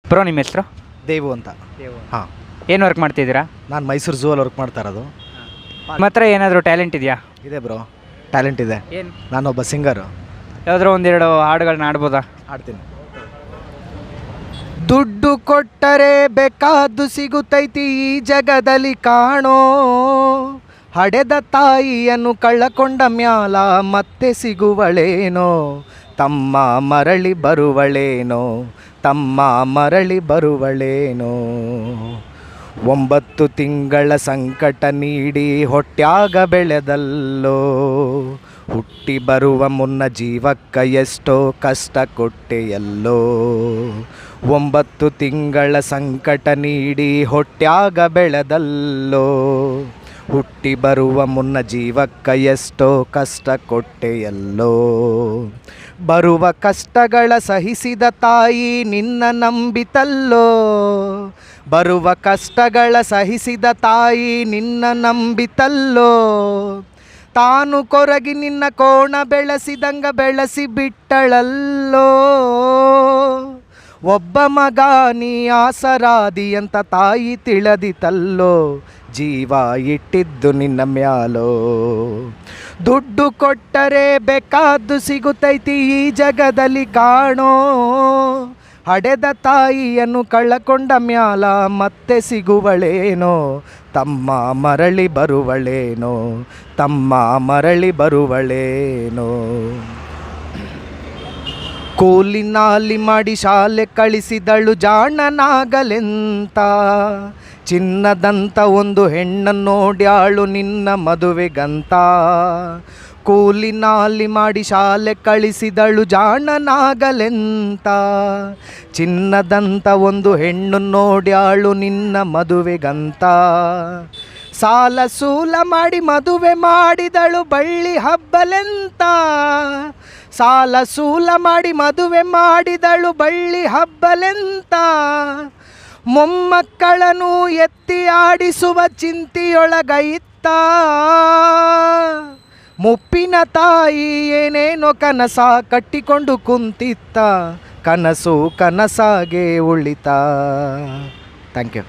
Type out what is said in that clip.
Bro ನಿಮ್ಮ ಹೆಸರು? ದೇವು ಅಂತ. ಹಾಂ, ಏನು ವರ್ಕ್ ಮಾಡ್ತಿದ್ದೀರಾ? ನಾನು ಮೈಸೂರು ಝೂ ಅಲ್ಲಿ ವರ್ಕ್ ಮಾಡ್ತಾ ಇರೋದು. ನಿಮ್ಮ ಹತ್ರ ಏನಾದರೂ ಟ್ಯಾಲೆಂಟ್ ಇದೆಯಾ? ಇದೆ ಬ್ರೋ, ಟ್ಯಾಲೆಂಟ್ ಇದೆ. ಏನು? ನಾನೊಬ್ಬ ಸಿಂಗರು. ಯಾವುದಾದ್ರೂ ಒಂದೆರಡು ಹಾಡುಗಳನ್ನ ಆಡ್ಬೋದಾ? ಆಡ್ತೀನಿ. ದುಡ್ಡು ಕೊಟ್ಟರೆ ಬೇಕಾದ್ದು ಸಿಗುತ್ತೈತಿ ಈ ಜಗದಲ್ಲಿ ಕಾಣೋ, ಹಡೆದ ತಾಯಿಯನ್ನು ಕಳ್ಳಕೊಂಡ ಮ್ಯಾಲ ಮತ್ತೆ ಸಿಗುವಳೇನೋ, ತಮ್ಮ ಮರಳಿ ಬರುವಳೇನೋ, ತಮ್ಮ ಮರಳಿ ಬರುವಳೇನೋ. 9 ತಿಂಗಳ ಸಂಕಟ ನೀಡಿ ಹೊಟ್ಯಾಗ ಬೆಳೆದಲ್ಲೋ, ಹುಟ್ಟಿ ಬರುವ ಮುನ್ನ ಜೀವಕ್ಕ ಎಷ್ಟೋ ಕಷ್ಟ ಕೊಟ್ಟೆಯಲ್ಲೋ. 9 ತಿಂಗಳ ಸಂಕಟ ನೀಡಿ ಹೊಟ್ಯಾಗ ಬೆಳೆದಲ್ಲೋ, ಹುಟ್ಟಿ ಬರುವ ಮುನ್ನ ಜೀವಕ್ಕ ಎಷ್ಟೋ ಕಷ್ಟ ಕೊಟ್ಟೆಯಲ್ಲೋ. ಬರುವ ಕಷ್ಟಗಳ ಸಹಿಸಿದ ತಾಯಿ ನಿನ್ನ ನಂಬಿತಲ್ಲೋ, ಬರುವ ಕಷ್ಟಗಳ ಸಹಿಸಿದ ತಾಯಿ ನಿನ್ನ ನಂಬಿತಲ್ಲೋ. ತಾನು ಕೊರಗಿ ನಿನ್ನ ಕೋಣ ಬೆಳೆಸಿದಂಗ ಬೆಳೆಸಿ ಬಿಟ್ಟಳಲ್ಲೋ. ಒಬ್ಬ ಮಗ ನೀ ಆಸರಾದಿ ಅಂತ ತಾಯಿ ತಿಳಿದಿತಲ್ಲೋ, ಜೀವ ಇಟ್ಟಿದ್ದು ನಿನ್ನ ಮ್ಯಾಲೋ. ದುಡ್ಡು ಕೊಟ್ಟರೆ ಬೇಕಾದ್ದು ಸಿಗುತ್ತೈತಿ ಈ ಜಗದಲ್ಲಿ ಕಾಣೋ, ಹಡೆದ ತಾಯಿಯನ್ನು ಕಳ್ಳಕೊಂಡ ಮ್ಯಾಲ ಮತ್ತೆ ಸಿಗುವಳೇನೋ, ತಮ್ಮ ಮರಳಿ ಬರುವಳೇನೋ, ತಮ್ಮ ಮರಳಿ ಬರುವಳೇನೋ. ಕೂಲಿನಾಲಿ ಮಾಡಿ ಶಾಲೆ ಕಳಿಸಿದಳು ಜಾಣನಾಗಲೆಂತ, ಚಿನ್ನದಂತ ಒಂದು ಹೆಣ್ಣನ್ನು ನೋಡ್ಯಾಳು ನಿನ್ನ ಮದುವೆಗಂತ. ಕೂಲಿನಾಲಿ ಮಾಡಿ ಶಾಲೆ ಕಳಿಸಿದಳು ಜಾಣನಾಗಲೆಂತ, ಚಿನ್ನದಂತ ಒಂದು ಹೆಣ್ಣು ನೋಡ್ಯಾಳು ನಿನ್ನ ಮದುವೆಗಂತ. ಸಾಲ ಸೂಲ ಮಾಡಿ ಮದುವೆ ಮಾಡಿದಳು ಬಳ್ಳಿ ಹಬ್ಬಲೆಂತ, ಸಾಲ ಸೂಲ ಮಾಡಿ ಮದುವೆ ಮಾಡಿದಳು ಬಳ್ಳಿ ಹಬ್ಬಲೆಂತ. ಮೊಮ್ಮಕ್ಕಳನ್ನು ಎತ್ತಿ ಆಡಿಸುವ ಚಿಂತೆಯೊಳಗೈತ್ತ, ಮುಪ್ಪಿನ ತಾಯಿ ಏನೇನೋ ಕನಸ ಕಟ್ಟಿಕೊಂಡು ಕುಂತಿತ್ತ, ಕನಸು ಕನಸಾಗೆ ಉಳಿತ. Thank you.